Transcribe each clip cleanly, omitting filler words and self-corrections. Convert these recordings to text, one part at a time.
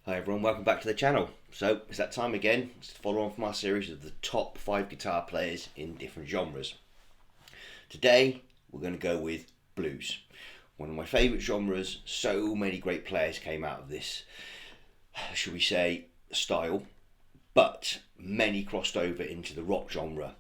Hi everyone, welcome back to the channel. So it's that time again. It's to follow on from our series of the top 5 guitar players in different genres. Today we're going to go with blues. One of my favourite genres. So many great players came out of this, should we say, style, but many crossed over into the rock genre.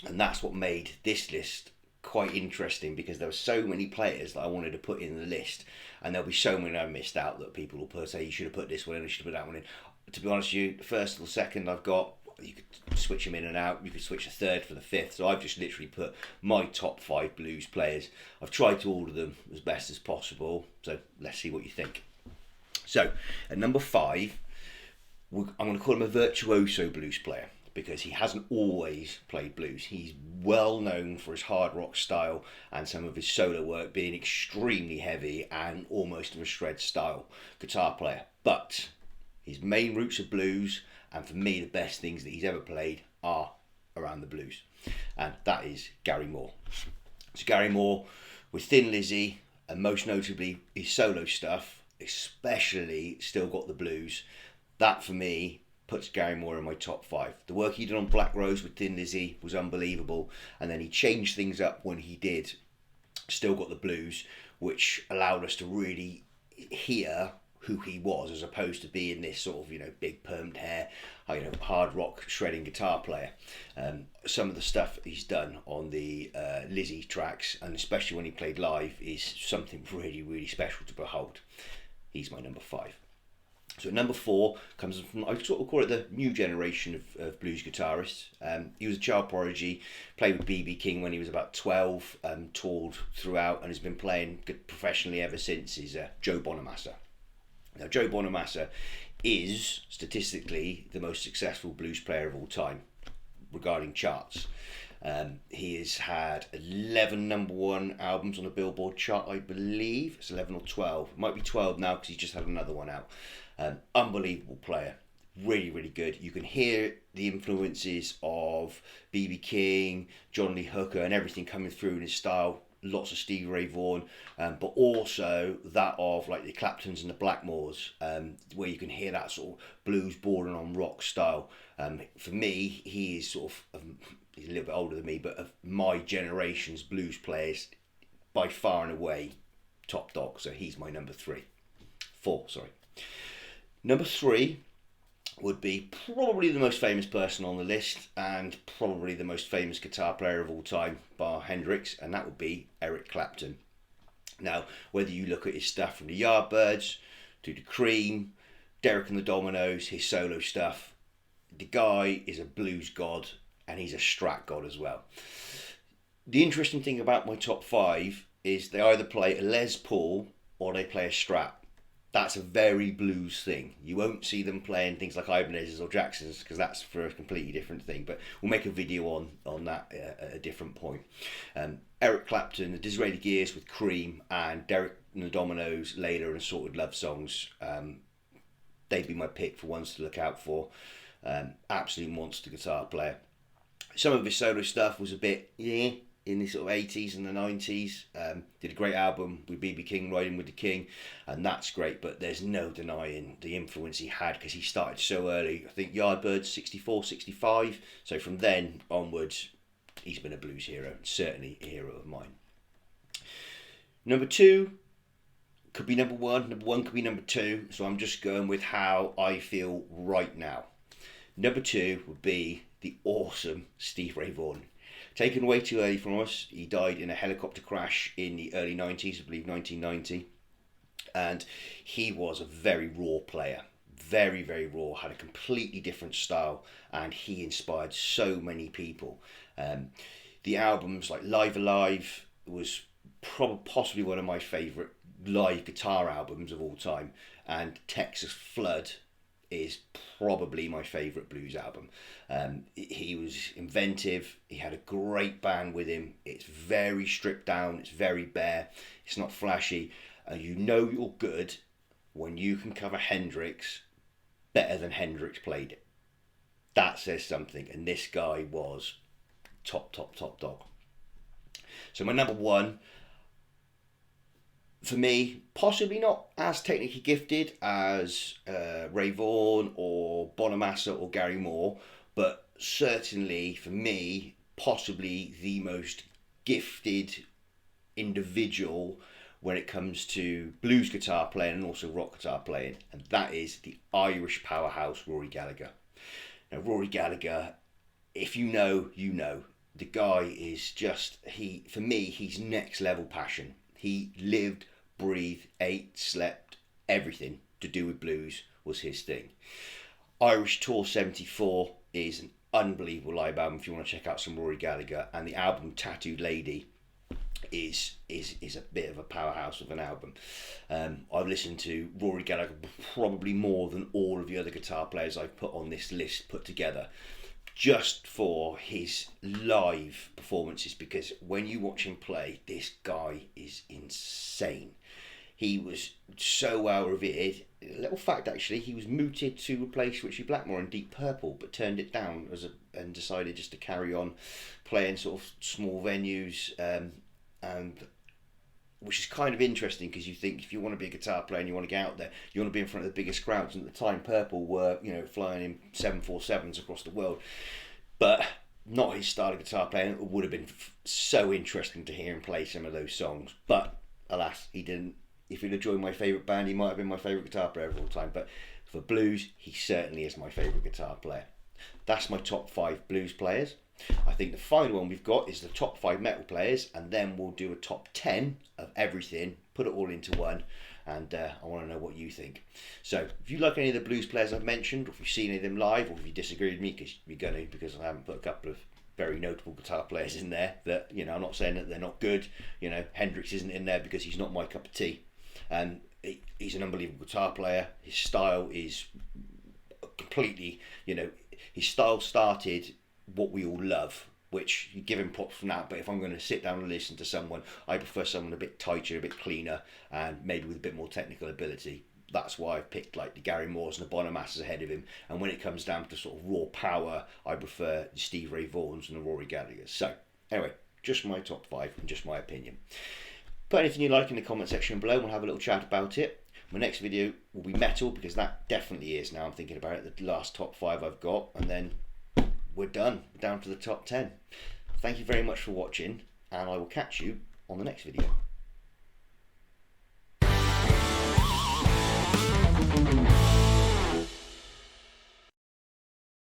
And that's what made this list quite interesting, because there were so many players that I wanted to put in the list, and there'll be so many I missed out that people will say you should have put this one in, you should have put that one in. To be honest with you, the first or the second I've got, you could switch them in and out, you could switch a third for the fifth, so I've just literally put my top 5 blues players. I've tried to order them as best as possible, so let's see what you think. So at number 5, I'm going to call him a virtuoso blues player, because he hasn't always played blues. He's well known for his hard rock style and some of his solo work being extremely heavy and almost of a shred style guitar player. But his main roots are blues, and for me the best things that he's ever played are around the blues, and that is Gary Moore. So Gary Moore with Thin Lizzy, and most notably his solo stuff, especially Still Got the Blues, that for me puts Gary Moore in my top 5. The work he did on Black Rose with Thin Lizzy was unbelievable, and then he changed things up when he did Still Got the Blues, which allowed us to really hear who he was, as opposed to being this sort of, big permed hair, hard rock shredding guitar player. Some of the stuff he's done on the Lizzy tracks, and especially when he played live, is something really, really special to behold. He's my number 5. So number 4 comes from, I sort of call it the new generation of blues guitarists. He was a child prodigy, played with B.B. King when he was about 12, toured throughout, and has been playing professionally ever since. He's Joe BONAMASSA. Now Joe BONAMASSA is statistically the most successful blues player of all time regarding charts. He has had 11 number 1 albums on the Billboard chart, I believe. It's 11 or 12. It might be 12 now because he's just had another one out. Unbelievable player. Really, really good. You can hear the influences of B.B. King, John Lee Hooker, and everything coming through in his style. Lots of Stevie Ray Vaughan, but also that of like the Claptons and the Blackmores, where you can hear that sort of blues bordering on rock style. For me, he is sort of, he's a little bit older than me, but of my generation's blues players, by far and away, top dog. So he's my number 4, sorry. Number 3 would be probably the most famous person on the list, and probably the most famous guitar player of all time, bar Hendrix, and that would be Eric Clapton. Now, whether you look at his stuff from the Yardbirds to the Cream, Derek and the Dominoes, his solo stuff, the guy is a blues god, and he's a Strat god as well. The interesting thing about my top 5 is they either play a Les Paul or they play a Strat. That's a very blues thing. You won't see them playing things like Ibanez's or Jackson's, because that's for a completely different thing. But we'll make a video on that at a different point. Eric Clapton, the Disraeli Gears with Cream, and Derek and the Dominoes, Layla and Assorted Love Songs. They'd be my pick for ones to look out for. Absolute monster guitar player. Some of his solo stuff was a bit, in the sort of 80s and the 90s. Did a great album with B.B. King, Riding with the King, and that's great, but there's no denying the influence he had, because he started so early. I think Yardbirds 64, 65, so from then onwards he's been a blues hero, certainly a hero of mine. Number 2 could be number 1, number 1 could be number 2, so I'm just going with how I feel right now. Number 2 would be the awesome Stevie Ray Vaughan. Taken way too early from us. He died in a helicopter crash in the early 90s, I believe 1990. And he was a very raw player. Very, very raw. Had a completely different style. And he inspired so many people. The albums like Live Alive was possibly one of my favourite live guitar albums of all time. And Texas Flood is probably my favourite blues album. He was inventive, he had a great band with him, it's very stripped down, it's very bare, it's not flashy, and you know you're good when you can cover Hendrix better than Hendrix played it. That says something, and this guy was top dog. So my number 1, for me, possibly not as technically gifted as Ray Vaughan or BONAMASSA or Gary Moore, but certainly for me, possibly the most gifted individual when it comes to blues guitar playing and also rock guitar playing, and that is the Irish powerhouse Rory Gallagher. Now, Rory Gallagher, if you know, you know. The guy is just, for me, he's next level passion. He lived, breathed, ate, slept, everything to do with blues was his thing. Irish Tour 74 is an unbelievable live album if you want to check out some Rory Gallagher, and the album Tattooed Lady is a bit of a powerhouse of an album. I've listened to Rory Gallagher probably more than all of the other guitar players I've put on this list put together, just for his live performances, because when you watch him play, this guy is insane. He was so well revered. A little fact actually, he was mooted to replace Richie Blackmore in Deep Purple, but turned it down and decided just to carry on playing sort of small venues, and which is kind of interesting, because you think if you want to be a guitar player and you want to get out there, you want to be in front of the biggest crowds. And at the time, Purple were, you know, flying in 747s across the world, but not his style of guitar playing. It would have been so interesting to hear him play some of those songs, but alas, he didn't. If he'd have joined my favourite band, he might have been my favourite guitar player of all time. But for blues, he certainly is my favourite guitar player. That's my top 5 blues players. I think the final one we've got is the top 5 metal players, and then we'll do a top 10 of everything, put it all into one, and I want to know what you think. So if you like any of the blues players I've mentioned, or if you've seen any of them live, or if you disagree with me, because you're going to, because I haven't put a couple of very notable guitar players in there that, you know, I'm not saying that they're not good. You know, Hendrix isn't in there because he's not my cup of tea, and he's an unbelievable guitar player. His style is completely, you know, his style started what we all love, which you give him props from that. But if I'm going to sit down and listen to someone, I prefer someone a bit tighter, a bit cleaner, and maybe with a bit more technical ability. That's why I've picked like the Gary Moores and the BONAMASSAs ahead of him. And when it comes down to sort of raw power, I prefer the Stevie Ray Vaughns and the Rory Gallaghers. So anyway, just my top 5 and just my opinion. Put anything you like in the comment section below, we'll have a little chat about it. My next video will be metal, because that definitely is, now I'm thinking about it, the last top 5 I've got, and then we're done. We're down to the top 10. Thank you very much for watching, and I will catch you on the next video.